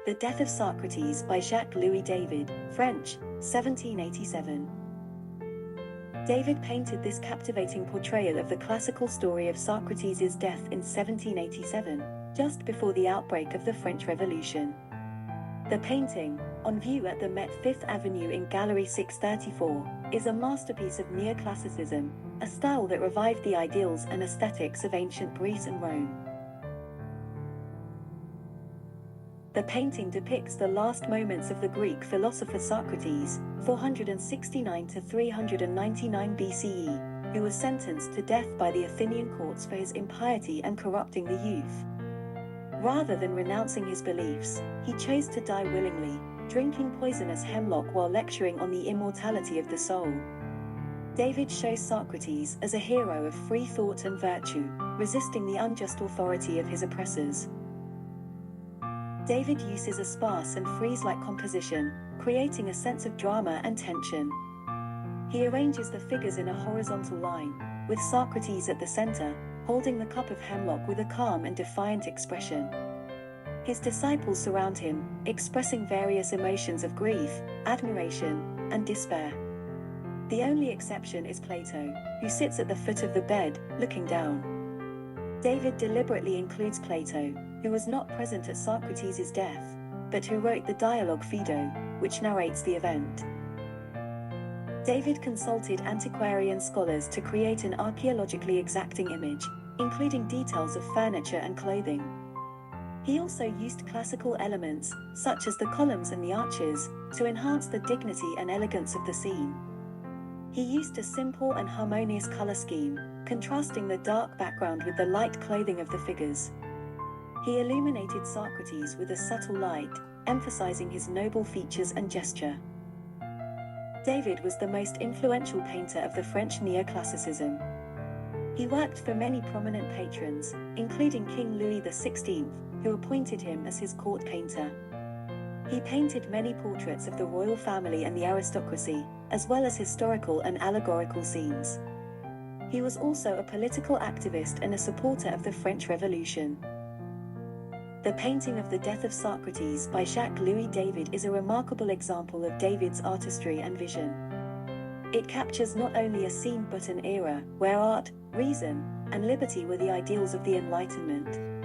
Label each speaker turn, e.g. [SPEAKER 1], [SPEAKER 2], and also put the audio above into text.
[SPEAKER 1] The Death of Socrates by Jacques Louis David French, 1787. David painted this captivating portrayal of the classical story of Socrates' death in 1787, just before the outbreak of the French Revolution. The painting, on view at the Met Fifth Avenue in Gallery 634, is a masterpiece of neoclassicism, a style that revived the ideals and aesthetics of ancient Greece and Rome. The painting depicts the last moments of the Greek philosopher Socrates, 469 to 399 BCE, who was sentenced to death by the Athenian courts for his impiety and corrupting the youth. Rather than renouncing his beliefs, he chose to die willingly, drinking poisonous hemlock while lecturing on the immortality of the soul. David shows Socrates as a hero of free thought and virtue, resisting the unjust authority of his oppressors. David uses a sparse and friezelike composition, creating a sense of drama and tension. He arranges the figures in a horizontal line, with Socrates at the center, holding the cup of hemlock with a calm and defiant expression. His disciples surround him, expressing various emotions of grief, admiration, and despair. The only exception is Plato, who sits at the foot of the bed, looking down. David deliberately includes Plato, who was not present at Socrates' death, but who wrote the dialogue Phaedo, which narrates the event. David consulted antiquarian scholars to create an archeologically exacting image, including details of furniture and clothing. He also used classical elements, such as the columns and the arches, to enhance the dignity and elegance of the scene. He used a simple and harmonious color scheme, contrasting the dark background with the light clothing of the figures. He illuminated Socrates with a subtle light, emphasizing his noble features and gesture. David was the most influential painter of the French neoclassicism. He worked for many prominent patrons, including King Louis XVI, who appointed him as his court painter. He painted many portraits of the royal family and the aristocracy, as well as historical and allegorical scenes. He was also a political activist and a supporter of the French Revolution. The painting of the Death of Socrates by Jacques Louis David is a remarkable example of David's artistry and vision. It captures not only a scene but an era where art, reason, and liberty were the ideals of the Enlightenment.